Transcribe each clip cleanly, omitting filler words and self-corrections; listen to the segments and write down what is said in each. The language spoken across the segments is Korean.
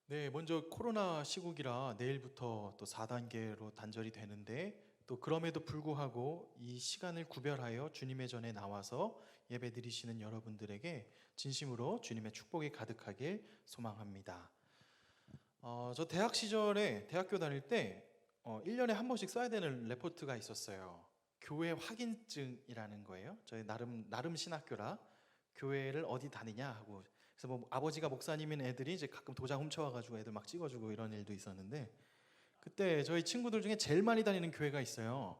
네, 먼저 코로나 시국이라 내일부터 또 4단계로 단절이 되는데 또 그럼에도 불구하고 이 시간을 구별하여 주님의 전에 나와서 예배드리시는 여러분들에게 진심으로 주님의 축복이 가득하길 소망합니다. 저 대학 시절에 대학교 다닐 때 1년에 한 번씩 써야 되는 레포트가 있었어요. 교회 확인증이라는 거예요. 저희 나름 신학교라 교회를 어디 다니냐 하고, 그래서 뭐 아버지가 목사님인 애들이 이제 가끔 도장 훔쳐와가지고 애들 막 찍어주고 이런 일도 있었는데, 그때 저희 친구들 중에 제일 많이 다니는 교회가 있어요.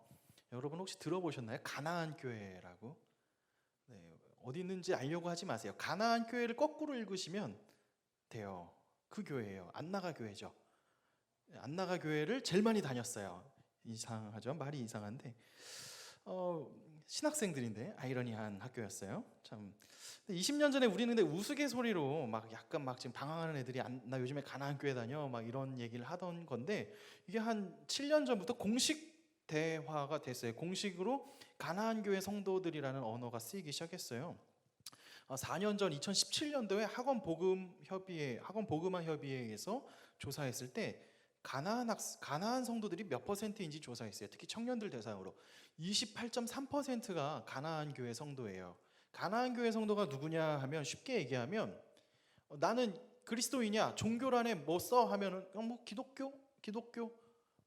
여러분 혹시 들어보셨나요? 가나안 교회라고. 네, 어디 있는지 알려고 하지 마세요. 가나안 교회를 거꾸로 읽으시면 돼요. 그 교회예요. 안나가 교회죠. 안나가 교회를 제일 많이 다녔어요. 이상하죠? 말이 이상한데 어, 신학생들인데 아이러니한 학교였어요. 참. 20년 전에 우리는 근데 우스갯소리로 막 약간 막 지금 방황하는 애들이 나 요즘에 가나안 교회 다녀 막 이런 얘기를 하던 건데, 이게 한 7년 전부터 공식 대화가 됐어요. 공식으로 가나안 교회 성도들이라는 언어가 쓰이기 시작했어요. 4년 전 2017년도에 학원 복음화 협의회에 의해서 조사했을 때 가나안 성도들이 몇 퍼센트인지 조사했어요. 특히 청년들 대상으로 28.3%가 가나안 교회 성도예요. 가나안 교회 성도가 누구냐 하면, 쉽게 얘기하면 나는 그리스도이냐, 종교란에 뭐 써 하면은 뭐 기독교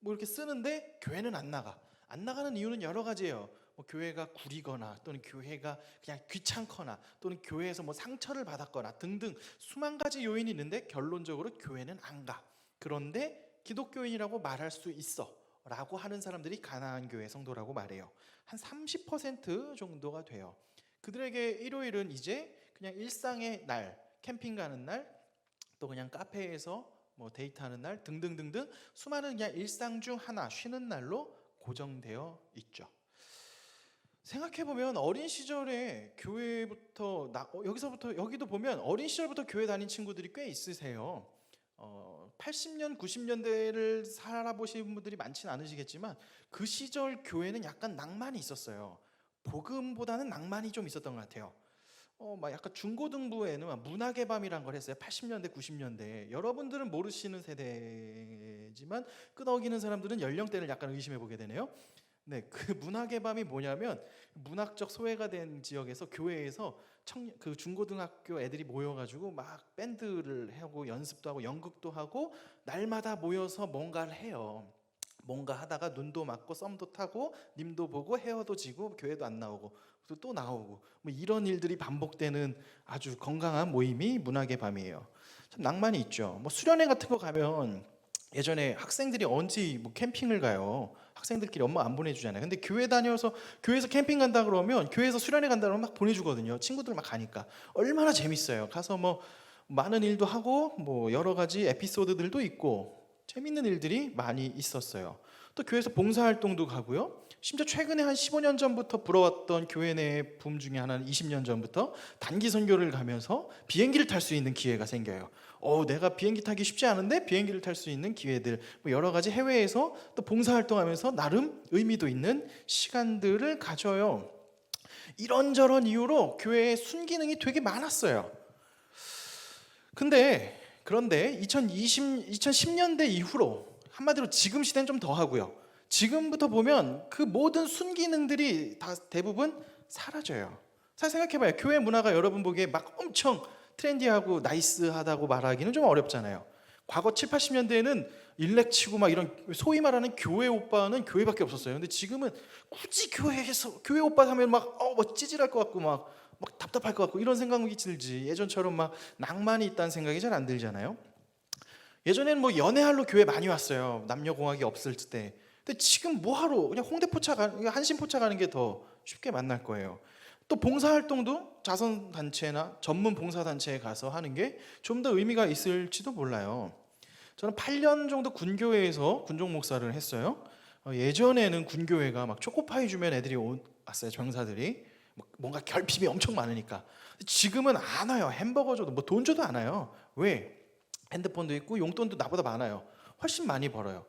뭐 이렇게 쓰는데 교회는 안 나가. 안 나가는 이유는 여러 가지예요. 뭐 교회가 구리거나, 또는 교회가 그냥 귀찮거나, 또는 교회에서 뭐 상처를 받았거나 등등 수만 가지 요인이 있는데 결론적으로 교회는 안 가. 그런데 기독교인이라고 말할 수 있어 라고 하는 사람들이 가나안 교회 성도라고 말해요. 한 30% 정도가 돼요. 그들에게 일요일은 이제 그냥 일상의 날, 캠핑 가는 날, 또 그냥 카페에서 뭐 데이트하는 날 등등등등 수많은 그냥 일상 중 하나, 쉬는 날로 고정되어 있죠. 생각해보면 어린 시절에 교회부터 여기서부터 여기도 보면 어린 시절부터 교회 다닌 친구들이 꽤 있으세요. 80년, 90년대를 살아보신 분들이 많지는 않으시겠지만 그 시절 교회는 약간 낭만이 있었어요. 복음보다는 낭만이 좀 있었던 것 같아요. 막 약간 중고등부에는 막 문학의 밤이란 걸 했어요. 80년대, 90년대. 여러분들은 모르시는 세대지만 끄덕이는 사람들은 연령대를 약간 의심해 보게 되네요. 네, 그 문학의 밤이 뭐냐면, 문학적 소외가 된 지역에서 교회에서 그 중고등학교 애들이 모여가지고 막 밴드를 하고 연습도 하고 연극도 하고 날마다 모여서 뭔가를 해요. 뭔가 하다가 눈도 맞고 썸도 타고 님도 보고 헤어도 지고 교회도 안 나오고 또 나오고 뭐 이런 일들이 반복되는 아주 건강한 모임이 문학의 밤이에요. 참 낭만이 있죠. 뭐 수련회 같은 거 가면 예전에 학생들이 언제 뭐 캠핑을 가요. 학생들끼리 엄마 안 보내주잖아요. 근데 교회에서 캠핑 간다 그러면, 교회에서 수련회 간다 그러면 막 보내주거든요. 친구들 막 가니까 얼마나 재밌어요. 가서 뭐 많은 일도 하고 뭐 여러 가지 에피소드들도 있고 재밌는 일들이 많이 있었어요. 또 교회에서 봉사활동도 가고요. 심지어 최근에 한 15년 전부터 불어왔던 교회 내 붐 중에 하나는 20년 전부터 단기 선교를 가면서 비행기를 탈 수 있는 기회가 생겨요. 내가 비행기 타기 쉽지 않은데 비행기를 탈 수 있는 기회들, 뭐 여러 가지 해외에서 또 봉사활동하면서 나름 의미도 있는 시간들을 가져요. 이런저런 이유로 교회의 순기능이 되게 많았어요. 그런데 2010년대 이후로, 한마디로 지금 시대는 좀 더 하고요. 지금부터 보면 그 모든 순기능들이 다 대부분 사라져요. 잘 생각해봐요. 교회 문화가 여러분 보기에 막 엄청 트렌디하고 나이스하다고 말하기는 좀 어렵잖아요. 과거 7, 80년대에는 일렉 치고 막 이런 소위 말하는 교회 오빠는 교회밖에 없었어요. 근데 지금은 굳이 교회에서 교회 오빠 하면 막 찌질할 것 같고 막 답답할 것 같고 이런 생각이 들지, 예전처럼 막 낭만이 있다는 생각이 잘 안 들잖아요. 예전에는 뭐 연애하러 교회 많이 왔어요. 남녀공학이 없을 때. 근데 지금 뭐하러 그냥 한신포차 가는 게 더 쉽게 만날 거예요. 또 봉사활동도 자선단체나 전문 봉사단체에 가서 하는 게 좀 더 의미가 있을지도 몰라요. 저는 8년 정도 군교회에서 군종 목사를 했어요. 예전에는 군교회가 막 초코파이 주면 애들이 왔어요. 병사들이 뭔가 결핍이 엄청 많으니까. 지금은 안 와요. 햄버거 줘도 뭐 돈 줘도 안 와요. 왜? 핸드폰도 있고 용돈도 나보다 많아요. 훨씬 많이 벌어요.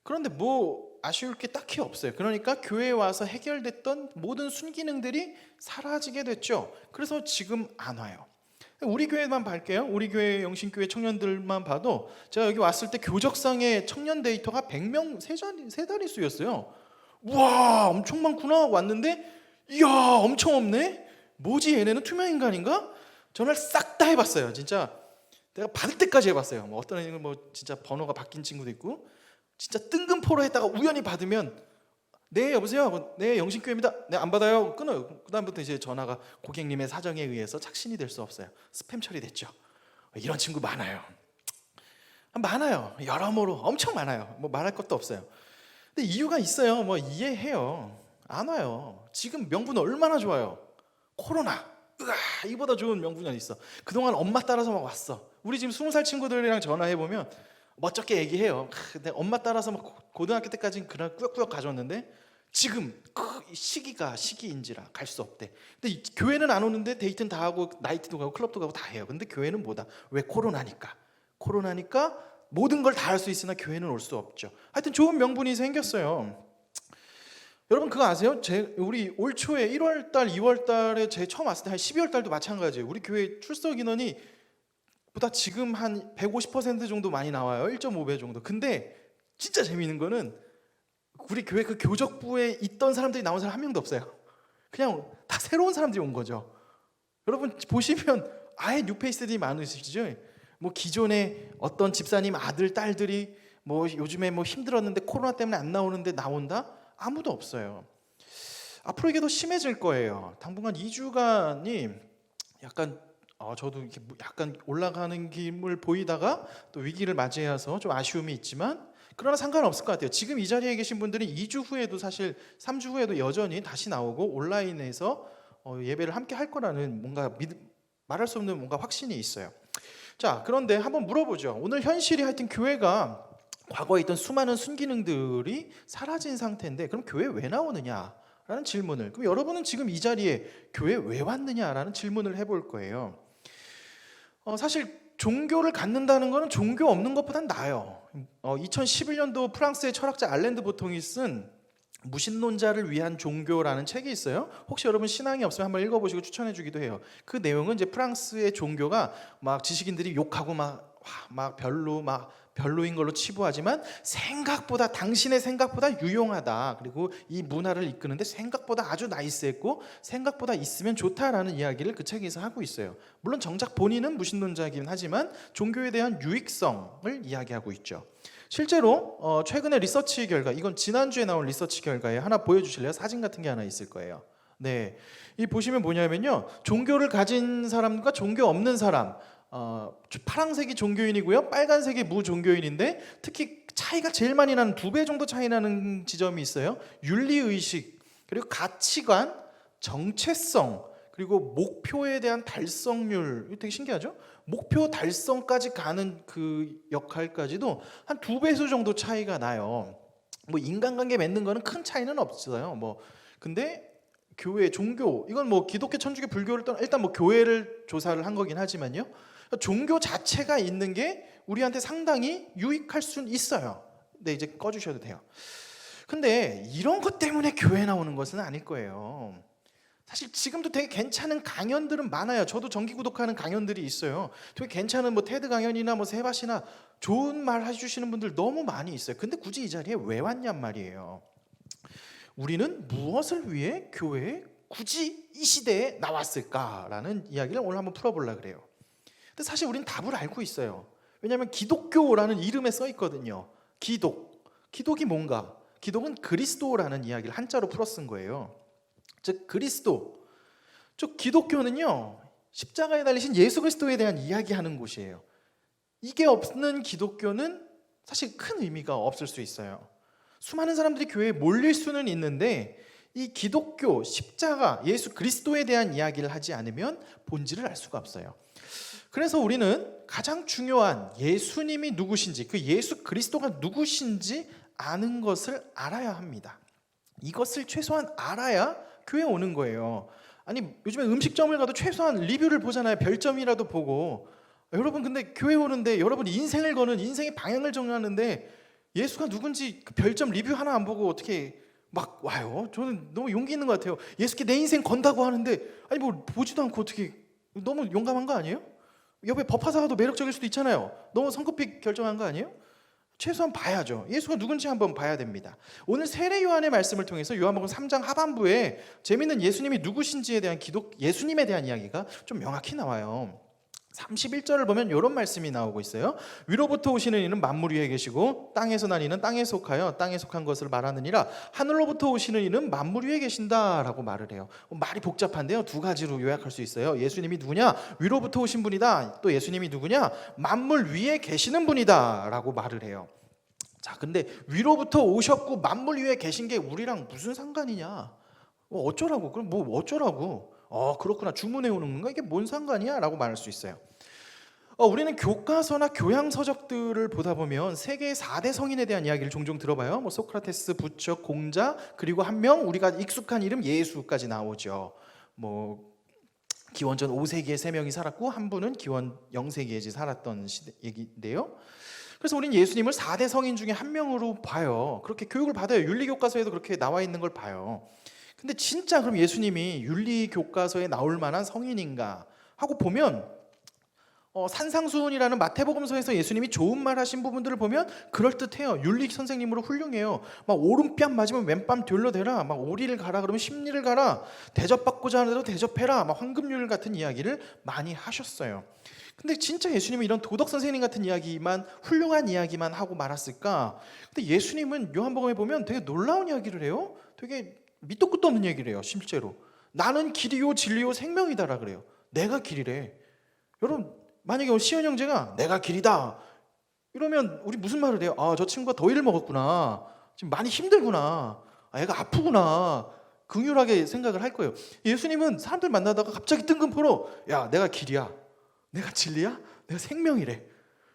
그런데 뭐 아쉬울 게 딱히 없어요. 그러니까 교회에 와서 해결됐던 모든 순기능들이 사라지게 됐죠. 그래서 지금 안 와요. 우리 교회만 볼게요. 우리 교회 영신교회 청년들만 봐도 제가 여기 왔을 때 교적상의 청년 데이터가 100명 세 자릿수였어요. 우와, 엄청 많구나 왔는데, 이야, 엄청 없네. 뭐지, 얘네는 투명 인간인가? 전화를 싹 다 해봤어요. 진짜 내가 받을 때까지 해봤어요. 뭐 어떤 애는 뭐 진짜 번호가 바뀐 친구도 있고, 진짜 뜬금포로 했다가 우연히 받으면, 네 여보세요, 네 영신교회입니다, 네 안 받아요, 끊어요. 그 다음부터 이제 전화가 고객님의 사정에 의해서 착신이 될 수 없어요. 스팸 처리됐죠. 이런 친구 많아요. 많아요. 여러모로 엄청 많아요. 뭐 말할 것도 없어요. 근데 이유가 있어요. 뭐 이해해요. 안 와요. 지금 명분 얼마나 좋아요. 코로나. 으아, 이보다 좋은 명분이 어디 있어. 그동안 엄마 따라서 막 왔어. 우리 지금 20살 친구들이랑 전화해보면 멋쩍게 얘기해요. 내 엄마 따라서 막 고등학교 때까지는 그날 꾸역꾸역 가져왔는데 지금 그 시기인지라 갈 수 없대. 근데 교회는 안 오는데 데이트는 다 하고 나이트도 가고 클럽도 가고 다 해요. 근데 교회는 뭐다? 왜? 코로나니까 모든 걸 다 할 수 있으나 교회는 올 수 없죠. 하여튼 좋은 명분이 생겼어요. 여러분 그거 아세요? 우리 올 초에 1월달, 2월달에 제 처음 왔을 때 한 12월달도 마찬가지예요. 우리 교회 출석 인원이 보다 지금 한 150% 정도 많이 나와요. 1.5배 정도. 근데 진짜 재미있는 거는 우리 교회 그 교적부에 있던 사람들이 나온 사람 한 명도 없어요. 그냥 다 새로운 사람들이 온 거죠. 여러분 보시면 아예 뉴페이스들이 많으시죠? 뭐 기존에 어떤 집사님 아들, 딸들이 뭐 요즘에 뭐 힘들었는데 코로나 때문에 안 나오는데 나온다? 아무도 없어요. 앞으로 이게 더 심해질 거예요. 당분간 2주간이 약간 저도 이렇게 약간 올라가는 김을 보이다가 또 위기를 맞이해서 좀 아쉬움이 있지만 그러나 상관없을 것 같아요. 지금 이 자리에 계신 분들은 2주 후에도 사실 3주 후에도 여전히 다시 나오고 온라인에서 예배를 함께 할 거라는 뭔가 말할 수 없는 뭔가 확신이 있어요. 자, 그런데 한번 물어보죠. 오늘 현실이 하여튼 교회가 과거에 있던 수많은 순기능들이 사라진 상태인데 그럼 교회 왜 나오느냐라는 질문을, 그럼 여러분은 지금 이 자리에 교회 왜 왔느냐라는 질문을 해볼 거예요. 사실 종교를 갖는다는 것은 종교 없는 것보단 나아요. 2011년도 프랑스의 철학자 알렌드 보통이 쓴 무신론자를 위한 종교라는 책이 있어요. 혹시 여러분 신앙이 없으면 한번 읽어보시고 추천해주기도 해요. 그 내용은 이제 프랑스의 종교가 막 지식인들이 욕하고 막 별로인 걸로 치부하지만 생각보다, 당신의 생각보다 유용하다. 그리고 이 문화를 이끄는데 생각보다 아주 나이스했고 생각보다 있으면 좋다라는 이야기를 그 책에서 하고 있어요. 물론 정작 본인은 무신론자이긴 하지만 종교에 대한 유익성을 이야기하고 있죠. 실제로 최근에 리서치 결과, 이건 지난주에 나온 리서치 결과에 하나 보여주실래요? 사진 같은 게 하나 있을 거예요. 네, 이 보시면 뭐냐면요, 종교를 가진 사람과 종교 없는 사람, 파란색이 종교인이고요, 빨간색이 무종교인인데 특히 차이가 제일 많이 나는 2배 정도 차이 나는 지점이 있어요. 윤리의식, 그리고 가치관, 정체성, 그리고 목표에 대한 달성률. 이거 되게 신기하죠? 목표 달성까지 가는 그 역할까지도 한 2배수 정도 차이가 나요. 뭐 인간관계 맺는 거는 큰 차이는 없어요. 근데 교회, 종교, 이건 뭐 기독교, 천주교, 불교를 떠나 일단 뭐 교회를 조사를 한 거긴 하지만요, 종교 자체가 있는 게 우리한테 상당히 유익할 수는 있어요. 네, 이제 꺼주셔도 돼요. 근데 이런 것 때문에 교회 나오는 것은 아닐 거예요. 사실 지금도 되게 괜찮은 강연들은 많아요. 저도 정기 구독하는 강연들이 있어요. 되게 괜찮은 뭐 테드 강연이나 뭐 세바시나 좋은 말 해주시는 분들 너무 많이 있어요. 근데 굳이 이 자리에 왜 왔냔 말이에요. 우리는 무엇을 위해 교회에 굳이 이 시대에 나왔을까라는 이야기를 오늘 한번 풀어보려고 그래요. 근데 사실 우리는 답을 알고 있어요. 왜냐하면 기독교라는 이름에 써 있거든요. 기독이 뭔가? 기독은 그리스도라는 이야기를 한자로 풀어 쓴 거예요. 즉 그리스도, 즉 기독교는요, 십자가에 달리신 예수 그리스도에 대한 이야기하는 곳이에요. 이게 없는 기독교는 사실 큰 의미가 없을 수 있어요. 수많은 사람들이 교회에 몰릴 수는 있는데 이 기독교, 십자가, 예수 그리스도에 대한 이야기를 하지 않으면 본질을 알 수가 없어요. 그래서 우리는 가장 중요한 예수님이 누구신지, 그 예수 그리스도가 누구신지 아는 것을 알아야 합니다. 이것을 최소한 알아야 교회에 오는 거예요. 아니 요즘에 음식점을 가도 최소한 리뷰를 보잖아요. 별점이라도 보고. 여러분 근데 교회 오는데 여러분 인생을 거는, 인생의 방향을 정하는데 예수가 누군지 그 별점 리뷰 하나 안 보고 어떻게 막 와요? 저는 너무 용기 있는 것 같아요. 예수께 내 인생 건다고 하는데 아니 뭐 보지도 않고 어떻게, 너무 용감한 거 아니에요? 옆에 법화사가 더 매력적일 수도 있잖아요. 너무 성급히 결정한 거 아니에요? 최소한 봐야죠. 예수가 누군지 한번 봐야 됩니다. 오늘 세례 요한의 말씀을 통해서 요한복음 3장 하반부에 재미있는 예수님이 누구신지에 대한 예수님에 대한 이야기가 좀 명확히 나와요. 31절을 보면 이런 말씀이 나오고 있어요. 위로부터 오시는 이는 만물 위에 계시고 땅에서 난 이는 땅에 속하여 땅에 속한 것을 말하느니라. 하늘로부터 오시는 이는 만물 위에 계신다라고 말을 해요. 말이 복잡한데요. 두 가지로 요약할 수 있어요. 예수님이 누구냐? 위로부터 오신 분이다. 또 예수님이 누구냐? 만물 위에 계시는 분이다 라고 말을 해요. 자, 근데 위로부터 오셨고 만물 위에 계신 게 우리랑 무슨 상관이냐? 어쩌라고? 그럼 뭐 어쩌라고? 그렇구나. 주문해 오는 건가? 이게 뭔 상관이야? 라고 말할 수 있어요. 우리는 교과서나 교양서적들을 보다 보면 세계의 4대 성인에 대한 이야기를 종종 들어봐요. 뭐 소크라테스, 부처, 공자, 그리고 한 명 우리가 익숙한 이름 예수까지 나오죠. 뭐 기원전 5세기에 3명이 살았고 한 분은 기원 0세기에 살았던 얘기인데요. 그래서 우리는 예수님을 4대 성인 중에 한 명으로 봐요. 그렇게 교육을 받아요. 윤리교과서에도 그렇게 나와 있는 걸 봐요. 근데 진짜 그럼 예수님이 윤리교과서에 나올 만한 성인인가 하고 보면 산상수훈이라는 마태복음서에서 예수님이 좋은 말 하신 부분들을 보면 그럴듯해요. 윤리 선생님으로 훌륭해요. 막 오른뺨 맞으면 왼뺨 돌려대라. 막 오리를 가라 그러면 십리를 가라. 대접받고자 하는데도 대접해라. 막 황금률 같은 이야기를 많이 하셨어요. 근데 진짜 예수님은 이런 도덕 선생님 같은 이야기만, 훌륭한 이야기만 하고 말았을까? 근데 예수님은 요한복음에 보면 되게 놀라운 이야기를 해요. 되게 밑도 끝도 없는 얘기를 해요. 실제로 나는 길이요 진리요 생명이다라 그래요. 내가 길이래. 여러분 만약에 시현 형제가 내가 길이다 이러면 우리 무슨 말을 해요? 저 친구가 더위를 먹었구나. 지금 많이 힘들구나. 애가 아프구나. 긍휼하게 생각을 할 거예요. 예수님은 사람들 만나다가 갑자기 뜬금포로 야 내가 길이야. 내가 진리야? 내가 생명이래.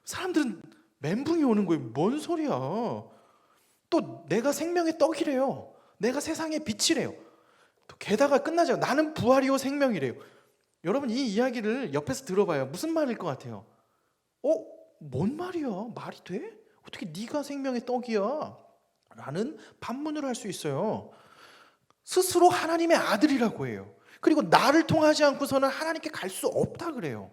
사람들은 멘붕이 오는 거예요. 뭔 소리야. 또 내가 생명의 떡이래요. 내가 세상의 빛이래요. 또 게다가 끝나지 않아요. 나는 부활이요 생명이래요. 여러분 이 이야기를 옆에서 들어봐요. 무슨 말일 것 같아요? 뭔 말이야? 말이 돼? 어떻게 네가 생명의 떡이야? 라는 반문을 할 수 있어요. 스스로 하나님의 아들이라고 해요. 그리고 나를 통하지 않고서는 하나님께 갈 수 없다 그래요.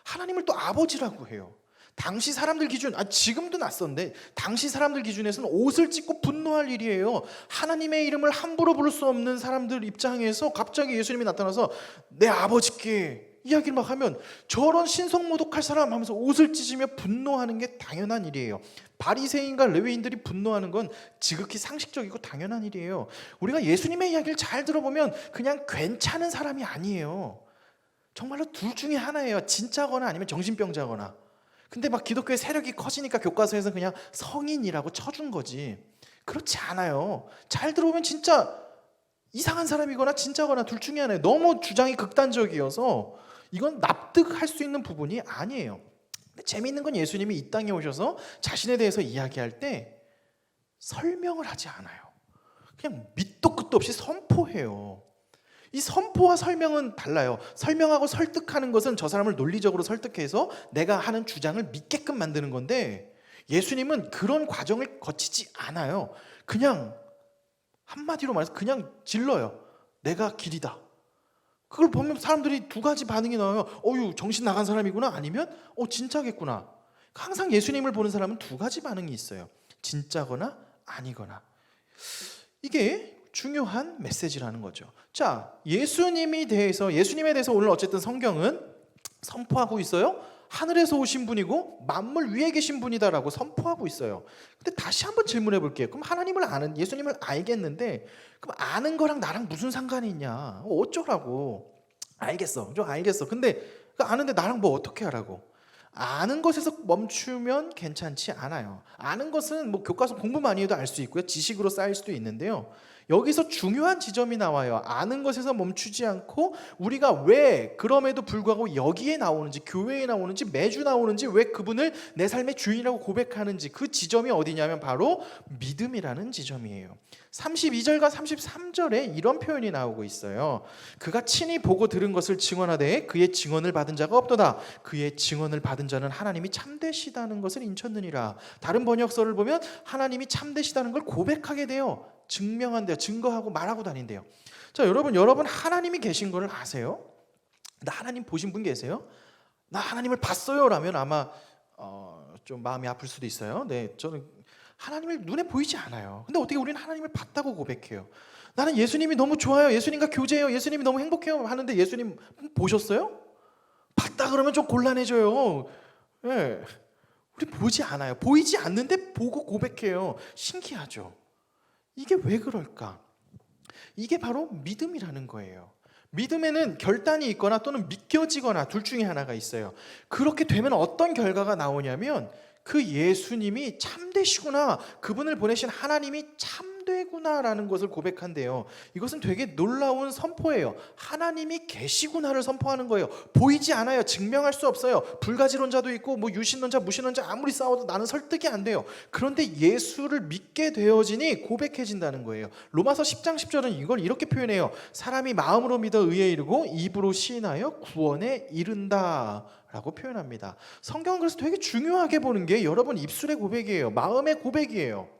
하나님을 또 아버지라고 해요. 당시 사람들 기준, 지금도 낯선데 당시 사람들 기준에서는 옷을 찢고 분노할 일이에요. 하나님의 이름을 함부로 부를 수 없는 사람들 입장에서 갑자기 예수님이 나타나서 내 아버지께 이야기를 막 하면 저런 신성모독할 사람 하면서 옷을 찢으며 분노하는 게 당연한 일이에요. 바리새인과 레위인들이 분노하는 건 지극히 상식적이고 당연한 일이에요. 우리가 예수님의 이야기를 잘 들어보면 그냥 괜찮은 사람이 아니에요. 정말로 둘 중에 하나예요. 진짜거나 아니면 정신병자거나. 근데 막 기독교의 세력이 커지니까 교과서에서 그냥 성인이라고 쳐준 거지. 그렇지 않아요. 잘 들어보면 진짜 이상한 사람이거나 진짜거나 둘 중에 하나예요. 너무 주장이 극단적이어서 이건 납득할 수 있는 부분이 아니에요. 재미있는 건 예수님이 이 땅에 오셔서 자신에 대해서 이야기할 때 설명을 하지 않아요. 그냥 밑도 끝도 없이 선포해요. 이 선포와 설명은 달라요. 설명하고 설득하는 것은 저 사람을 논리적으로 설득해서 내가 하는 주장을 믿게끔 만드는 건데 예수님은 그런 과정을 거치지 않아요. 그냥 한마디로 말해서 그냥 질러요. 내가 길이다. 그걸 보면 사람들이 두 가지 반응이 나와요. 정신 나간 사람이구나. 아니면 진짜겠구나. 항상 예수님을 보는 사람은 두 가지 반응이 있어요. 진짜거나 아니거나. 이게 중요한 메시지라는 거죠. 자, 예수님에 대해서 오늘 어쨌든 성경은 선포하고 있어요. 하늘에서 오신 분이고 만물 위에 계신 분이다라고 선포하고 있어요. 근데 다시 한번 질문해 볼게요. 그럼 예수님을 알겠는데 그럼 아는 거랑 나랑 무슨 상관이 있냐? 어쩌라고? 알겠어. 좀 알겠어. 근데 아는데 나랑 뭐 어떻게 하라고? 아는 것에서 멈추면 괜찮지 않아요. 아는 것은 뭐 교과서 공부 많이 해도 알 수 있고요. 지식으로 쌓일 수도 있는데요. 여기서 중요한 지점이 나와요. 아는 것에서 멈추지 않고 우리가 왜 그럼에도 불구하고 여기에 나오는지, 교회에 나오는지, 매주 나오는지, 왜 그분을 내 삶의 주인이라고 고백하는지, 그 지점이 어디냐면 바로 믿음이라는 지점이에요. 32절과 33절에 이런 표현이 나오고 있어요. 그가 친히 보고 들은 것을 증언하되 그의 증언을 받은 자가 없도다. 그의 증언을 받은 자는 하나님이 참되시다는 것을 인쳤느니라. 다른 번역서를 보면 하나님이 참되시다는 걸 고백하게 돼요. 증명한대요. 증거하고 말하고 다닌대요. 자, 여러분 하나님이 계신 걸 아세요? 근데 하나님 보신 분 계세요? 나 하나님을 봤어요라면 아마 좀 마음이 아플 수도 있어요. 네, 저는 하나님을 눈에 보이지 않아요. 근데 어떻게 우리는 하나님을 봤다고 고백해요? 나는 예수님이 너무 좋아요. 예수님과 교제해요. 예수님이 너무 행복해요. 하는데 예수님 보셨어요? 봤다 그러면 좀 곤란해져요. 네. 우리 보지 않아요. 보이지 않는데 보고 고백해요. 신기하죠? 이게 왜 그럴까? 이게 바로 믿음이라는 거예요. 믿음에는 결단이 있거나 또는 믿겨지거나 둘 중에 하나가 있어요. 그렇게 되면 어떤 결과가 나오냐면 그 예수님이 참되시구나, 그분을 보내신 하나님이 참되구나라는 것을 고백한대요. 이것은 되게 놀라운 선포예요. 하나님이 계시구나를 선포하는 거예요. 보이지 않아요. 증명할 수 없어요. 불가지론자도 있고 뭐 유신론자 무신론자 아무리 싸워도 나는 설득이 안 돼요. 그런데 예수를 믿게 되어지니 고백해진다는 거예요. 로마서 10장 10절은 이걸 이렇게 표현해요. 사람이 마음으로 믿어 의에 이르고 입으로 시인하여 구원에 이른다 라고 표현합니다. 성경은 그래서 되게 중요하게 보는 게 여러분 입술의 고백이에요. 마음의 고백이에요.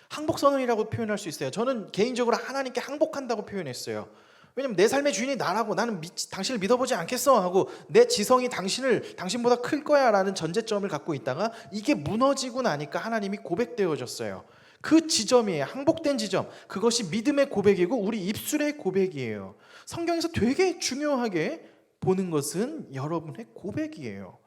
항복선언이라고 표현할 수 있어요. 저는 개인적으로 하나님께 항복한다고 표현했어요. 왜냐면 내 삶의 주인이 나라고, 나는 당신을 믿어보지 않겠어 하고 내 지성이 당신보다 클 거야 라는 전제점을 갖고 있다가 이게 무너지고 나니까 하나님이 고백되어졌어요. 그 지점이에요. 항복된 지점. 그것이 믿음의 고백이고 우리 입술의 고백이에요. 성경에서 되게 중요하게 보는 것은 여러분의 고백이에요.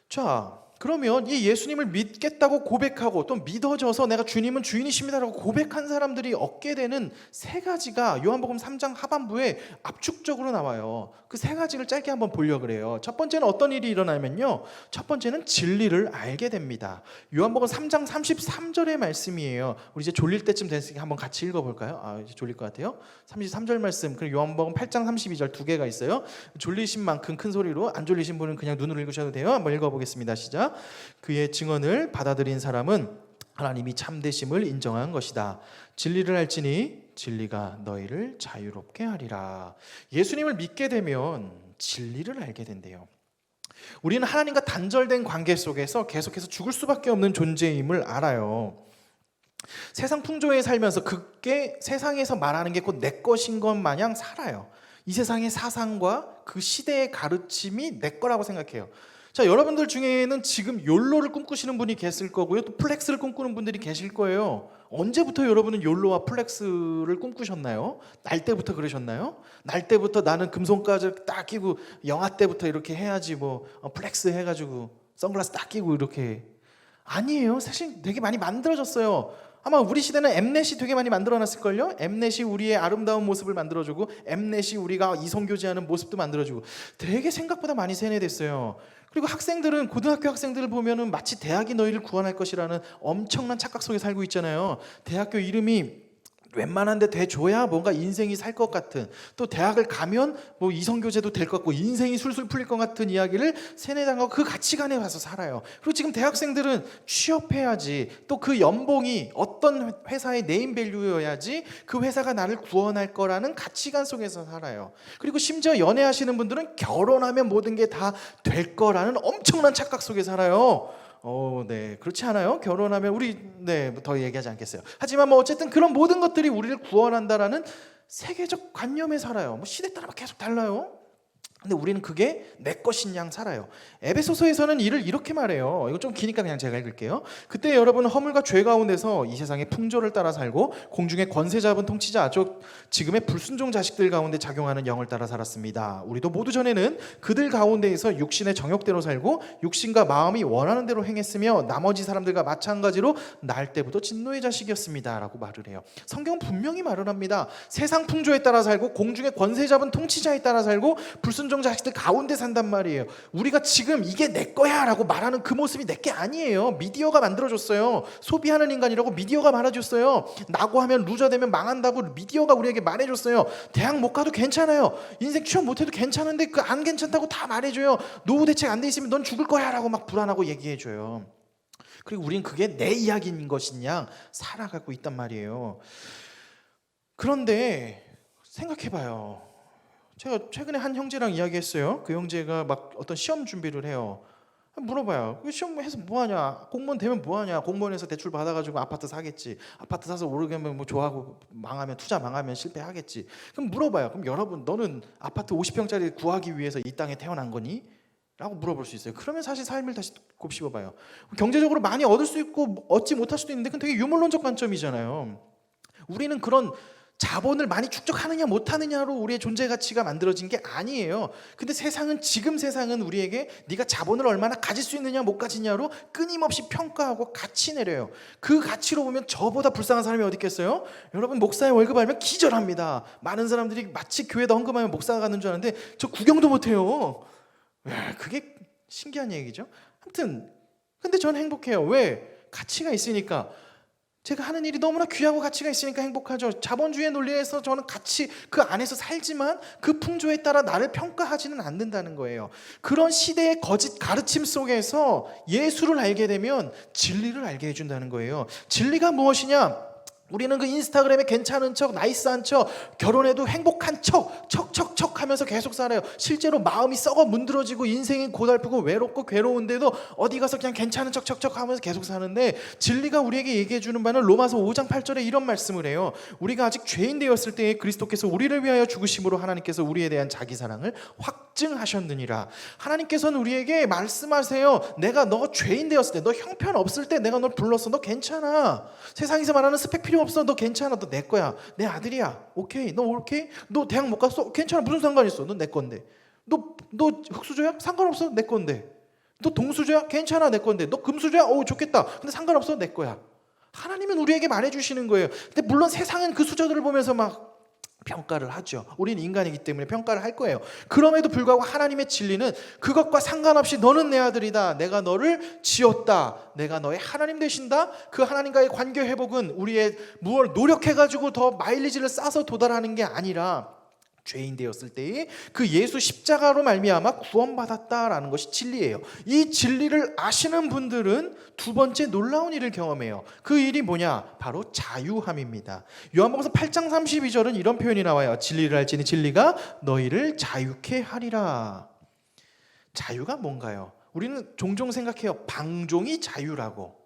자, 그러면 이 예수님을 믿겠다고 고백하고 또 믿어져서 내가 주님은 주인이십니다라고 고백한 사람들이 얻게 되는 세 가지가 요한복음 3장 하반부에 압축적으로 나와요. 그 세 가지를 짧게 한번 보려고 그래요. 첫 번째는 어떤 일이 일어나면요, 첫 번째는 진리를 알게 됩니다. 요한복음 3장 33절의 말씀이에요. 우리 이제 졸릴 때쯤 됐으니까 한번 같이 읽어볼까요? 이제 졸릴 것 같아요. 33절 말씀, 그리고 요한복음 8장 32절 두 개가 있어요. 졸리신 만큼 큰 소리로, 안 졸리신 분은 그냥 눈으로 읽으셔도 돼요. 한번 읽어보겠습니다. 시작. 그의 증언을 받아들인 사람은 하나님이 참되심을 인정한 것이다. 진리를 알지니 진리가 너희를 자유롭게 하리라. 예수님을 믿게 되면 진리를 알게 된대요. 우리는 하나님과 단절된 관계 속에서 계속해서 죽을 수밖에 없는 존재임을 알아요. 세상 풍조에 살면서 그게 세상에서 말하는 게 곧 내 것인 것 마냥 살아요. 이 세상의 사상과 그 시대의 가르침이 내 거라고 생각해요. 자, 여러분들 중에는 지금 욜로를 꿈꾸시는 분이 계실 거고요, 또 플렉스를 꿈꾸는 분들이 계실 거예요. 언제부터 여러분은 욜로와 플렉스를 꿈꾸셨나요? 날 때부터 그러셨나요? 날 때부터 나는 금손가락 딱 끼고 영아 때부터 이렇게 해야지 뭐 플렉스 해가지고 선글라스 딱 끼고 이렇게. 아니에요. 사실 되게 많이 만들어졌어요. 아마 우리 시대는 엠넷이 되게 많이 만들어놨을걸요? 엠넷이 우리의 아름다운 모습을 만들어주고, 엠넷이 우리가 이성교제하는 모습도 만들어주고, 되게 생각보다 많이 세뇌됐어요. 그리고 학생들은, 고등학교 학생들을 보면은 마치 대학이 너희를 구원할 것이라는 엄청난 착각 속에 살고 있잖아요. 대학교 이름이 웬만한데 돼줘야 뭔가 인생이 살 것 같은, 또 대학을 가면 뭐 이성교제도 될 것 같고 인생이 술술 풀릴 것 같은 이야기를 세뇌당하고 그 가치관에 와서 살아요. 그리고 지금 대학생들은 취업해야지, 또 그 연봉이 어떤 회사의 네임밸류여야지 그 회사가 나를 구원할 거라는 가치관 속에서 살아요. 그리고 심지어 연애하시는 분들은 결혼하면 모든 게 다 될 거라는 엄청난 착각 속에 살아요. 네, 그렇지 않아요? 결혼하면 더 얘기하지 않겠어요. 하지만 뭐 어쨌든 그런 모든 것들이 우리를 구원한다라는 세계적 관념에 살아요. 뭐 시대 따라 계속 달라요. 근데 우리는 그게 내 것인 양 살아요. 에베소서에서는 이를 이렇게 말해요. 이거 좀 기니까 그냥 제가 읽을게요. 그때 여러분은 허물과 죄 가운데서 이 세상의 풍조를 따라 살고 공중의 권세 잡은 통치자, 즉 지금의 불순종 자식들 가운데 작용하는 영을 따라 살았습니다. 우리도 모두 전에는 그들 가운데에서 육신의 정욕대로 살고 육신과 마음이 원하는 대로 행했으며 나머지 사람들과 마찬가지로 날 때부터 진노의 자식이었습니다 라고 말을 해요. 성경은 분명히 말을 합니다. 세상 풍조에 따라 살고 공중의 권세 잡은 통치자에 따라 살고 불순종 자식들 가운데 산단 말이에요. 우리가 지금 이게 내 거야 라고 말하는 그 모습이 내 게 아니에요. 미디어가 만들어줬어요. 소비하는 인간이라고 미디어가 말해줬어요. 나고 하면 루저 되면 망한다고 미디어가 우리에게 말해줬어요. 대학 못 가도 괜찮아요. 인생 취업 못해도 괜찮은데 그 안 괜찮다고 다 말해줘요. 노후 대책 안 돼 있으면 넌 죽을 거야 라고 막 불안하고 얘기해줘요. 그리고 우린 그게 내 이야기인 것이냐 살아가고 있단 말이에요. 그런데 생각해봐요. 제가 최근에 한 형제랑 이야기했어요. 그 형제가 막 어떤 시험 준비를 해요. 물어봐요. 시험 해서 뭐하냐? 공무원 되면 뭐하냐? 공무원에서 대출 받아가지고 아파트 사겠지. 아파트 사서 오르면 뭐 좋아하고 망하면 투자 망하면 실패하겠지. 그럼 물어봐요. 그럼 여러분, 너는 아파트 50평짜리 구하기 위해서 이 땅에 태어난 거니? 라고 물어볼 수 있어요. 그러면 사실 삶을 다시 곱씹어봐요. 경제적으로 많이 얻을 수 있고 얻지 못할 수도 있는데 그건 되게 유물론적 관점이잖아요. 우리는 그런 자본을 많이 축적하느냐 못하느냐로 우리의 존재 가치가 만들어진 게 아니에요. 근데 지금 세상은 우리에게 네가 자본을 얼마나 가질 수 있느냐 못 가지냐로 끊임없이 평가하고 가치 내려요. 그 가치로 보면 저보다 불쌍한 사람이 어디 있겠어요? 여러분, 목사의 월급 알면 기절합니다. 많은 사람들이 마치 교회에다 헌금하면 목사가 가는 줄 아는데 저 구경도 못해요. 그게 신기한 얘기죠. 아무튼 근데 전 행복해요. 왜? 가치가 있으니까. 제가 하는 일이 너무나 귀하고 가치가 있으니까 행복하죠. 자본주의의 논리에서 저는 같이 그 안에서 살지만 그 풍조에 따라 나를 평가하지는 않는다는 거예요. 그런 시대의 거짓 가르침 속에서 예수를 알게 되면 진리를 알게 해준다는 거예요. 진리가 무엇이냐? 우리는 그 인스타그램에 괜찮은 척, 나이스한 척, 결혼해도 행복한 척, 척 하면서 계속 살아요. 실제로 마음이 썩어 문드러지고 인생이 고달프고 외롭고 괴로운데도 어디 가서 그냥 괜찮은 척 하면서 계속 사는데, 진리가 우리에게 얘기해 주는 바는 로마서 5장 8절에 이런 말씀을 해요. 우리가 아직 죄인 되었을 때에 그리스도께서 우리를 위하여 죽으심으로 하나님께서 우리에 대한 자기 사랑을 확증하셨느니라. 하나님께서는 우리에게 말씀하세요. 내가 너 죄인 되었을 때, 너 형편 없을 때 내가 널 불렀어. 너 괜찮아. 세상에서 말하는 스펙 필요 없어. 너 괜찮아. 너 내 거야. 내 아들이야. 오케이. 너 오케이? 너 대학 못 갔어? 괜찮아. 무슨 상관 있어? 너 내 건데. 너 흑수저야? 상관없어. 내 건데. 너 동수저야? 괜찮아. 내 건데. 너 금수저야? 오, 좋겠다. 근데 상관없어. 내 거야. 하나님은 우리에게 말해주시는 거예요. 근데 물론 세상은 그 수저들을 보면서 막 평가를 하죠. 우리는 인간이기 때문에 평가를 할 거예요. 그럼에도 불구하고 하나님의 진리는 그것과 상관없이 너는 내 아들이다. 내가 너를 지었다. 내가 너의 하나님 되신다. 그 하나님과의 관계 회복은 우리의 무엇을 노력해가지고 더 마일리지를 쌓아서 도달하는 게 아니라 죄인 되었을 때에 그 예수 십자가로 말미암아 구원받았다라는 것이 진리예요. 이 진리를 아시는 분들은 두 번째 놀라운 일을 경험해요. 그 일이 뭐냐? 바로 자유함입니다. 요한복음 8장 32절은 이런 표현이 나와요. 진리를 알지니 진리가 너희를 자유케 하리라. 자유가 뭔가요? 우리는 종종 생각해요. 방종이 자유라고.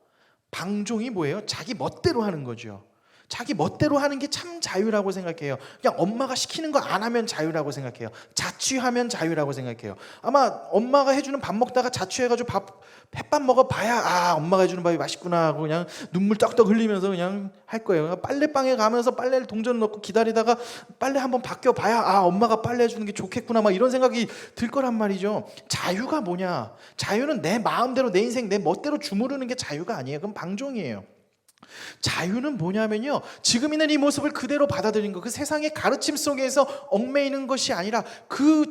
방종이 뭐예요? 자기 멋대로 하는 거죠. 자기 멋대로 하는 게 참 자유라고 생각해요. 그냥 엄마가 시키는 거 안 하면 자유라고 생각해요. 자취하면 자유라고 생각해요. 아마 엄마가 해주는 밥 먹다가 자취해가지고 햇밥 먹어봐야 엄마가 해주는 밥이 맛있구나 하고 그냥 눈물 떡떡 흘리면서 그냥 할 거예요. 빨래방에 가면서 빨래를 동전 넣고 기다리다가 빨래 한번 바뀌어봐야 엄마가 빨래 해주는 게 좋겠구나 막 이런 생각이 들 거란 말이죠. 자유가 뭐냐? 자유는 내 마음대로 내 인생 내 멋대로 주무르는 게 자유가 아니에요. 그건 방종이에요. 자유는 뭐냐면요, 지금 있는 이 모습을 그대로 받아들이는 것, 그 세상의 가르침 속에서 얽매이는 것이 아니라 그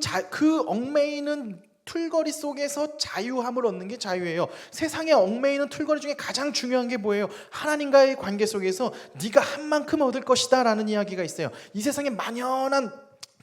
얽매이는 툴거리 속에서 자유함을 얻는 게 자유예요. 세상에 얽매이는 툴거리 중에 가장 중요한 게 뭐예요? 하나님과의 관계 속에서 네가 한 만큼 얻을 것이다 라는 이야기가 있어요. 이 세상에 만연한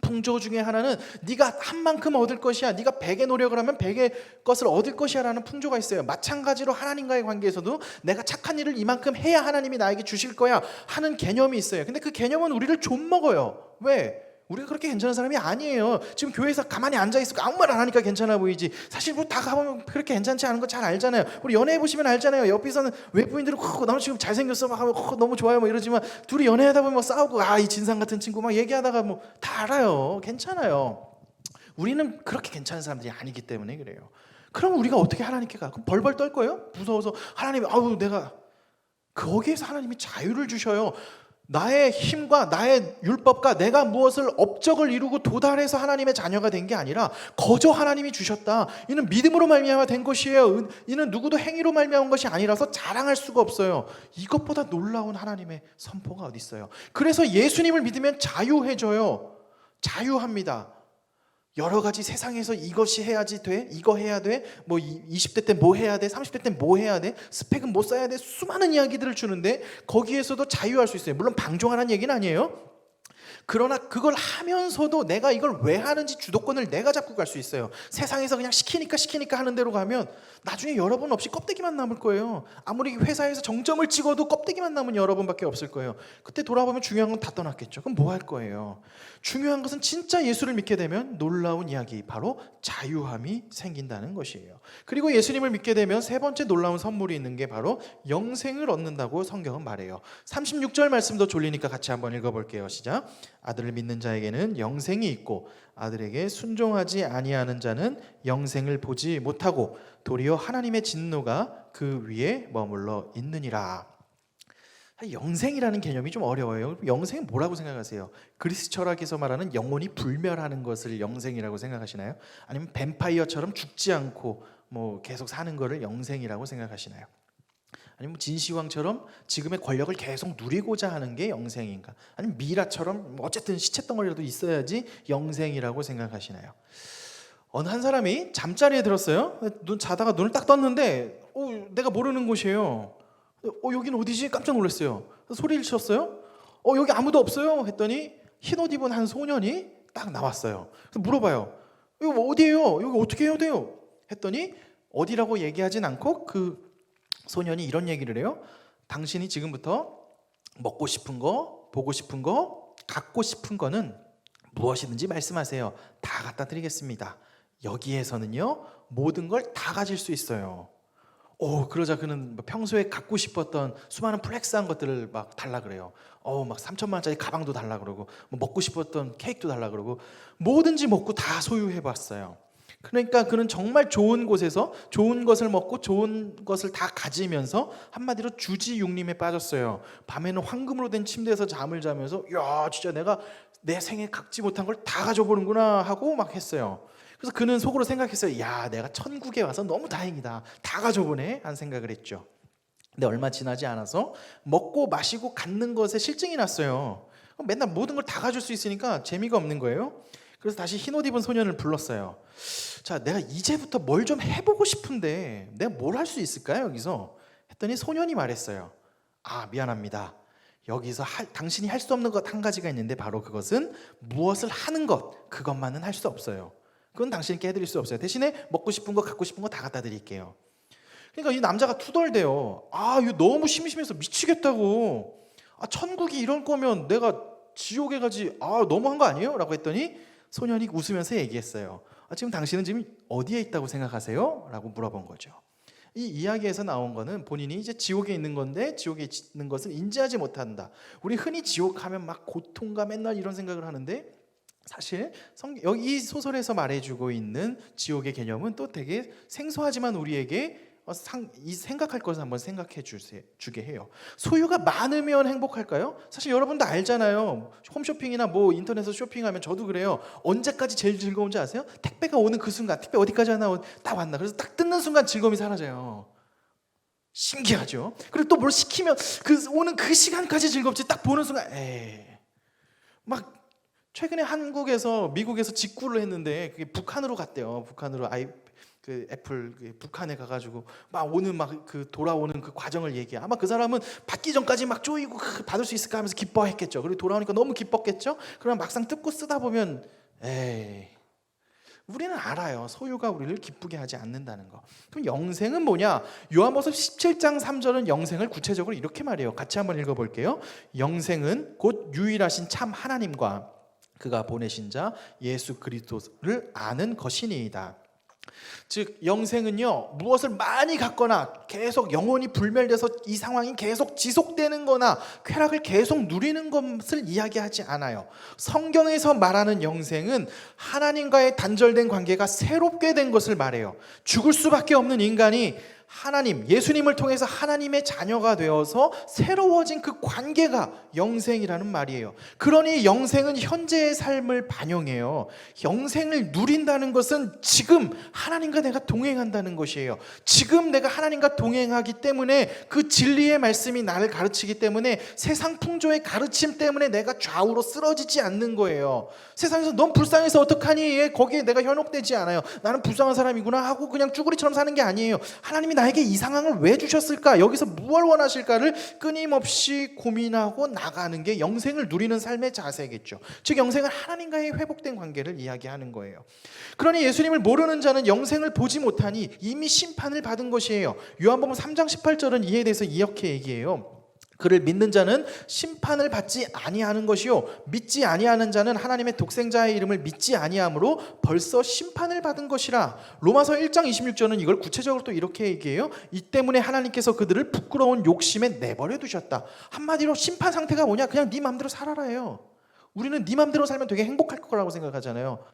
풍조 중에 하나는 네가 한 만큼 얻을 것이야, 네가 100의 노력을 하면 100의 것을 얻을 것이야 라는 풍조가 있어요. 마찬가지로 하나님과의 관계에서도 내가 착한 일을 이만큼 해야 하나님이 나에게 주실 거야 하는 개념이 있어요. 근데 그 개념은 우리를 좀먹어요. 왜? 우리가 그렇게 괜찮은 사람이 아니에요. 지금 교회에서 가만히 앉아있고 아무 말 안 하니까 괜찮아 보이지, 사실 뭐 다 가보면 그렇게 괜찮지 않은 거 잘 알잖아요. 우리 연애해 보시면 알잖아요. 옆에서는 외부인들은 나는 지금 잘생겼어 막 하면 너무 좋아요 뭐 이러지만 둘이 연애하다 보면 뭐 싸우고 이 진상 같은 친구 막 얘기하다가 뭐 다 알아요. 괜찮아요. 우리는 그렇게 괜찮은 사람들이 아니기 때문에 그래요. 그럼 우리가 어떻게 하나님께 가? 그럼 벌벌 떨 거예요? 무서워서 하나님 내가 거기에서 하나님이 자유를 주셔요. 나의 힘과 나의 율법과 내가 무엇을 업적을 이루고 도달해서 하나님의 자녀가 된 게 아니라 거저 하나님이 주셨다. 이는 믿음으로 말미암아 된 것이에요. 이는 누구도 행위로 말미암은 것이 아니라서 자랑할 수가 없어요. 이것보다 놀라운 하나님의 선포가 어디 있어요? 그래서 예수님을 믿으면 자유해져요. 자유합니다. 여러 가지 세상에서 이것이 해야지 돼, 이거 해야 돼, 뭐 20대 때 뭐 해야 돼, 30대 때 뭐 해야 돼, 스펙은 뭐 쌓아야 돼, 수많은 이야기들을 주는데 거기에서도 자유할 수 있어요. 물론 방종하라는 얘기는 아니에요. 그러나 그걸 하면서도 내가 이걸 왜 하는지 주도권을 내가 잡고 갈 수 있어요. 세상에서 그냥 시키니까 하는 대로 가면 나중에 여러분 없이 껍데기만 남을 거예요. 아무리 회사에서 정점을 찍어도 껍데기만 남은 여러분밖에 없을 거예요. 그때 돌아보면 중요한 건 다 떠났겠죠. 그럼 뭐 할 거예요? 중요한 것은 진짜 예수를 믿게 되면 놀라운 이야기, 바로 자유함이 생긴다는 것이에요. 그리고 예수님을 믿게 되면 세 번째 놀라운 선물이 있는 게 바로 영생을 얻는다고 성경은 말해요. 36절 말씀도 졸리니까 같이 한번 읽어볼게요. 시작. 아들을 믿는 자에게는 영생이 있고 아들에게 순종하지 아니하는 자는 영생을 보지 못하고 도리어 하나님의 진노가 그 위에 머물러 있느니라. 영생이라는 개념이 좀 어려워요. 영생은 뭐라고 생각하세요? 그리스 철학에서 말하는 영혼이 불멸하는 것을 영생이라고 생각하시나요? 아니면 뱀파이어처럼 죽지 않고 뭐 계속 사는 거를 영생이라고 생각하시나요? 아니면 진시황처럼 지금의 권력을 계속 누리고자 하는 게 영생인가? 아니면 미라처럼 어쨌든 시체덩어리라도 있어야지 영생이라고 생각하시나요? 어느 한 사람이 잠자리에 들었어요. 자다가 눈을 딱 떴는데 내가 모르는 곳이에요. 여기는 어디지? 깜짝 놀랐어요. 소리를 쳤어요. 여기 아무도 없어요. 했더니 흰옷 입은 한 소년이 딱 나왔어요. 그래서 물어봐요. 이거 어디예요? 여기 어떻게 해야 돼요? 했더니 어디라고 얘기하진 않고 그 소년이 이런 얘기를 해요. 당신이 지금부터 먹고 싶은 거, 보고 싶은 거, 갖고 싶은 거는 무엇이든지 말씀하세요. 다 갖다 드리겠습니다. 여기에서는요 모든 걸 다 가질 수 있어요. 그러자 그는 평소에 갖고 싶었던 수많은 플렉스한 것들을 막 달라 그래요. 막 3천만 원짜리 가방도 달라 그러고 먹고 싶었던 케이크도 달라 그러고 뭐든지 먹고 다 소유해봤어요. 그러니까 그는 정말 좋은 곳에서 좋은 것을 먹고 좋은 것을 다 가지면서 한마디로 주지육림에 빠졌어요. 밤에는 황금으로 된 침대에서 잠을 자면서 야 진짜 내가 내 생에 갖지 못한 걸 다 가져보는구나 하고 막 했어요. 그래서 그는 속으로 생각했어요. 야 내가 천국에 와서 너무 다행이다. 다 가져보네 하는 생각을 했죠. 근데 얼마 지나지 않아서 먹고 마시고 갖는 것에 실증이 났어요. 맨날 모든 걸 다 가질 수 있으니까 재미가 없는 거예요. 그래서 다시 흰옷 입은 소년을 불렀어요. 자, 내가 이제부터 뭘 좀 해보고 싶은데 내가 뭘 할 수 있을까요 여기서? 했더니 소년이 말했어요. 미안합니다. 여기서 당신이 할 수 없는 것 한 가지가 있는데 바로 그것은 무엇을 하는 것, 그것만은 할 수 없어요. 그건 당신께 해드릴 수 없어요. 대신에 먹고 싶은 거 갖고 싶은 거 다 갖다 드릴게요. 그러니까 이 남자가 투덜대요. 이거 너무 심심해서 미치겠다고. 천국이 이런 거면 내가 지옥에 가지. 너무한 거 아니에요? 라고 했더니 소년이 웃으면서 얘기했어요. 지금 당신은 지금 어디에 있다고 생각하세요? 라고 물어본 거죠. 이 이야기에서 나온 거는 본인이 이제 지옥에 있는 건데 지옥에 있는 것을 인지하지 못한다. 우리 흔히 지옥 하면 막 고통과 맨날 이런 생각을 하는데 사실 여기 이 소설에서 말해주고 있는 지옥의 개념은 또 되게 생소하지만 우리에게 생각할 것을 한번 생각해 주게 해요. 소유가 많으면 행복할까요? 사실 여러분도 알잖아요. 홈쇼핑이나 뭐 인터넷에서 쇼핑하면 저도 그래요. 언제까지 제일 즐거운지 아세요? 택배가 오는 그 순간, 택배 어디까지 하나 딱 왔나. 그래서 딱 뜯는 순간 즐거움이 사라져요. 신기하죠? 그리고 또 뭘 시키면 오는 그 시간까지 즐겁지. 딱 보는 순간 막 최근에 한국에서 미국에서 직구를 했는데 그게 북한으로 갔대요. 북한으로 애플 북한에 가가지고 막 오는 돌아오는 그 과정을 얘기해. 아마 그 사람은 받기 전까지 막 쪼이고 받을 수 있을까 하면서 기뻐했겠죠. 그리고 돌아오니까 너무 기뻤겠죠. 그럼 막상 뜯고 쓰다 보면 우리는 알아요. 소유가 우리를 기쁘게 하지 않는다는 거. 그럼 영생은 뭐냐? 요한복음 17장 3절은 영생을 구체적으로 이렇게 말해요. 같이 한번 읽어볼게요. 영생은 곧 유일하신 참 하나님과 그가 보내신 자 예수 그리스도를 아는 것이니이다. 즉 영생은요 무엇을 많이 갖거나 계속 영혼이 불멸돼서 이 상황이 계속 지속되는 거나 쾌락을 계속 누리는 것을 이야기하지 않아요. 성경에서 말하는 영생은 하나님과의 단절된 관계가 새롭게 된 것을 말해요. 죽을 수밖에 없는 인간이 하나님, 예수님을 통해서 하나님의 자녀가 되어서 새로워진 그 관계가 영생이라는 말이에요. 그러니 영생은 현재의 삶을 반영해요. 영생을 누린다는 것은 지금 하나님과 내가 동행한다는 것이에요. 지금 내가 하나님과 동행하기 때문에 그 진리의 말씀이 나를 가르치기 때문에 세상 풍조의 가르침 때문에 내가 좌우로 쓰러지지 않는 거예요. 세상에서 넌 불쌍해서 어떡하니? 거기에 내가 현혹되지 않아요. 나는 불쌍한 사람이구나 하고 그냥 쭈구리처럼 사는 게 아니에요. 하나님이 나에게 이 상황을 왜 주셨을까? 여기서 무엇을 원하실까를 끊임없이 고민하고 나가는 게 영생을 누리는 삶의 자세겠죠. 즉 영생은 하나님과의 회복된 관계를 이야기하는 거예요. 그러니 예수님을 모르는 자는 영생을 보지 못하니 이미 심판을 받은 것이에요. 요한복음 3장 18절은 이에 대해서 이렇게 얘기해요. 그를 믿는 자는 심판을 받지 아니하는 것이요 믿지 아니하는 자는 하나님의 독생자의 이름을 믿지 아니함으로 벌써 심판을 받은 것이라. 로마서 1장 26절은 이걸 구체적으로 또 이렇게 얘기해요. 이 때문에 하나님께서 그들을 부끄러운 욕심에 내버려 두셨다. 한마디로 심판 상태가 뭐냐? 그냥 네 마음대로 살아라 해요. 우리는 네 맘대로 살면 되게 행복할 거라고 생각하잖아요.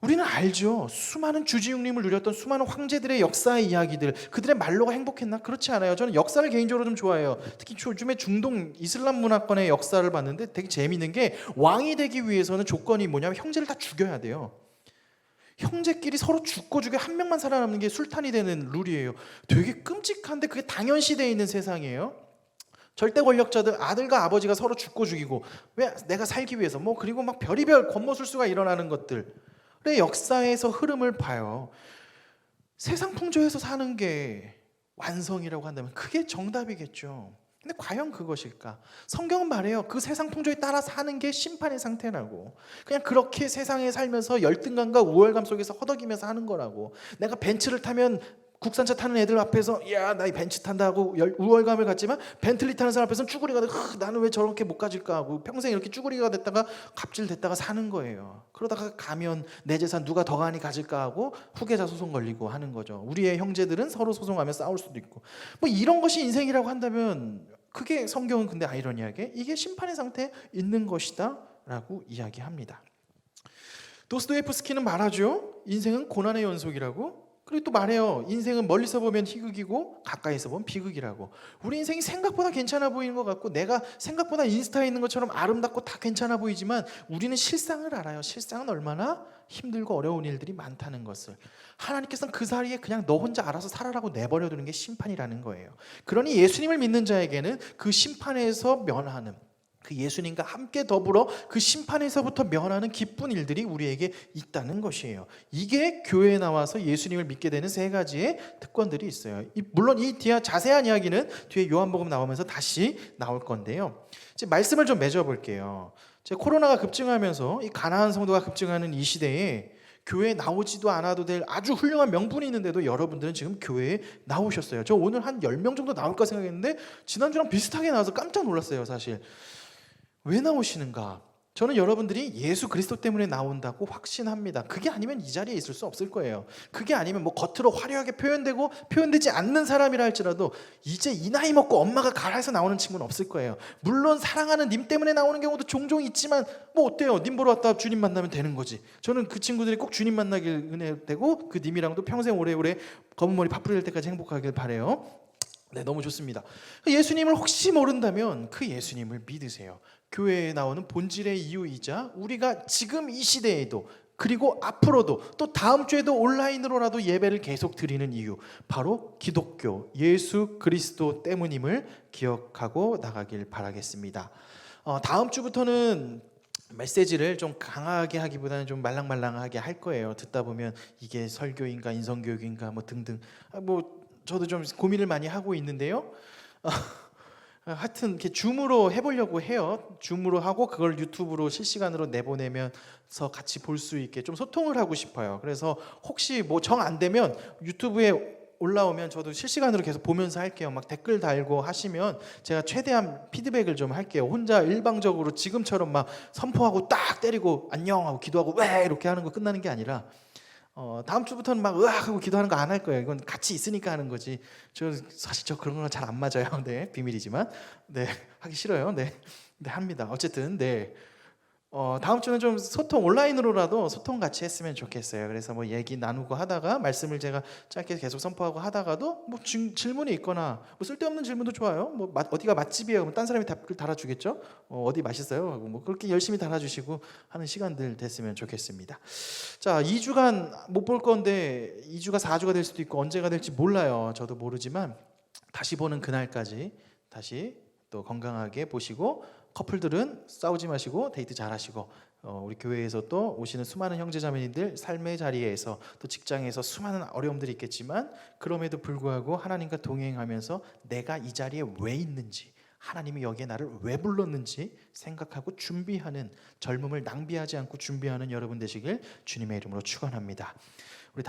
우리는 알죠. 수많은 주지웅림을 누렸던 수많은 황제들의 역사의 이야기들, 그들의 말로가 행복했나? 그렇지 않아요. 저는 역사를 개인적으로 좀 좋아해요. 특히 요즘에 중동 이슬람 문화권의 역사를 봤는데 되게 재미있는 게, 왕이 되기 위해서는 조건이 뭐냐면 형제를 다 죽여야 돼요. 형제끼리 서로 죽고 한 명만 살아남는 게 술탄이 되는 룰이에요. 되게 끔찍한데 그게 당연시되어 있는 세상이에요. 절대 권력자들 아들과 아버지가 서로 죽고 죽이고, 왜? 내가 살기 위해서. 뭐 그리고 막 별의별 권모술수가 일어나는 것들의 역사에서 흐름을 봐요. 세상 풍조에서 사는 게 완성이라고 한다면 그게 정답이겠죠. 근데 과연 그것일까? 성경은 말해요. 그 세상 풍조에 따라 사는 게 심판의 상태라고. 그냥 그렇게 세상에 살면서 열등감과 우월감 속에서 허덕이면서 하는 거라고. 내가 벤츠를 타면 국산차 타는 애들 앞에서 야, 나 이 벤츠 탄다 하고 우월감을 갖지만, 벤틀리 타는 사람 앞에서는 쭈구리가 돼. 나는 왜 저렇게 못 가질까 하고 평생 이렇게 쭈구리가 됐다가 갑질됐다가 사는 거예요. 그러다가 가면 내 재산 누가 더 많이 가질까 하고 후계자 소송 걸리고 하는 거죠. 우리의 형제들은 서로 소송하며 싸울 수도 있고. 뭐 이런 것이 인생이라고 한다면, 그게 성경은 근데 아이러니하게 이게 심판의 상태에 있는 것이다 라고 이야기합니다. 도스토옙스키는 말하죠. 인생은 고난의 연속이라고. 그리고 또 말해요. 인생은 멀리서 보면 희극이고 가까이서 보면 비극이라고. 우리 인생이 생각보다 괜찮아 보이는 것 같고, 내가 생각보다 인스타에 있는 것처럼 아름답고 다 괜찮아 보이지만, 우리는 실상을 알아요. 실상은 얼마나 힘들고 어려운 일들이 많다는 것을. 하나님께서는 그 자리에 그냥 너 혼자 알아서 살아라고 내버려두는 게 심판이라는 거예요. 그러니 예수님을 믿는 자에게는 그 심판에서 면하는, 그 예수님과 함께 더불어 그 심판에서부터 면하는 기쁜 일들이 우리에게 있다는 것이에요. 이게 교회에 나와서 예수님을 믿게 되는 세 가지의 특권들이 있어요. 물론 이 뒤에 자세한 이야기는 뒤에 요한복음 나오면서 다시 나올 건데요. 이제 말씀을 좀 맺어볼게요. 코로나가 급증하면서 이 가난한 성도가 급증하는 이 시대에 교회에 나오지도 않아도 될 아주 훌륭한 명분이 있는데도 여러분들은 지금 교회에 나오셨어요. 저 오늘 한 10명 정도 나올까 생각했는데 지난주랑 비슷하게 나와서 깜짝 놀랐어요, 사실. 왜 나오시는가? 저는 여러분들이 예수 그리스도 때문에 나온다고 확신합니다. 그게 아니면 이 자리에 있을 수 없을 거예요. 그게 아니면 뭐 겉으로 화려하게 표현되고 표현되지 않는 사람이라 할지라도 이제 이 나이 먹고 엄마가 가라 해서 나오는 친구는 없을 거예요. 물론 사랑하는 님 때문에 나오는 경우도 종종 있지만 뭐 어때요? 님 보러 왔다 주님 만나면 되는 거지. 저는 그 친구들이 꼭 주님 만나길 은혜 되고 그 님이랑도 평생 오래오래 검은 머리 파뿌리 될 때까지 행복하길 바래요. 네, 너무 좋습니다. 예수님을 혹시 모른다면 그 예수님을 믿으세요. 교회에 나오는 본질의 이유이자 우리가 지금 이 시대에도 그리고 앞으로도 또 다음 주에도 온라인으로라도 예배를 계속 드리는 이유, 바로 기독교 예수 그리스도 때문임을 기억하고 나가길 바라겠습니다. 다음 주부터는 메시지를 좀 강하게 하기보다는 좀 말랑말랑하게 할 거예요. 듣다 보면 이게 설교인가 인성교육인가 뭐 등등, 뭐 저도 좀 고민을 많이 하고 있는데요. 하여튼 이렇게 줌으로 해보려고 해요. 줌으로 하고 그걸 유튜브로 실시간으로 내보내면서 같이 볼 수 있게 좀 소통을 하고 싶어요. 그래서 혹시 뭐 정 안 되면 유튜브에 올라오면 저도 실시간으로 계속 보면서 할게요. 막 댓글 달고 하시면 제가 최대한 피드백을 좀 할게요. 혼자 일방적으로 지금처럼 막 선포하고 딱 때리고 안녕 하고 기도하고 왜 이렇게 하는 거 끝나는 게 아니라, 다음 주부터는 막 으악 하고 기도하는 거 안 할 거예요. 이건 같이 있으니까 하는 거지. 저 사실 저 그런 건 잘 안 맞아요. 네, 비밀이지만 네, 하기 싫어요. 네, 네 합니다. 어쨌든 네, 다음 주는 좀 소통 온라인으로라도 소통 같이 했으면 좋겠어요. 그래서 뭐 얘기 나누고 하다가 말씀을 제가 짧게 계속 선포하고 하다가도 뭐 질문이 있거나 뭐 쓸데없는 질문도 좋아요. 뭐 어디가 맛집이에요? 그럼 딴 사람이 답글 달아주겠죠. 어디 맛있어요? 하고 뭐 그렇게 열심히 달아주시고 하는 시간들 됐으면 좋겠습니다. 자, 2주간 못 볼 건데 2주가 4주가 될 수도 있고 언제가 될지 몰라요. 저도 모르지만 다시 보는 그날까지 다시 또 건강하게 보시고, 커플들은 싸우지 마시고 데이트 잘하시고, 우리 교회에서 또 오시는 수많은 형제자매님들 삶의 자리에서 또 직장에서 수많은 어려움들이 있겠지만 그럼에도 불구하고 하나님과 동행하면서 내가 이 자리에 왜 있는지, 하나님이 여기에 나를 왜 불렀는지 생각하고 준비하는, 젊음을 낭비하지 않고 준비하는 여러분 되시길 주님의 이름으로 축원합니다. 우리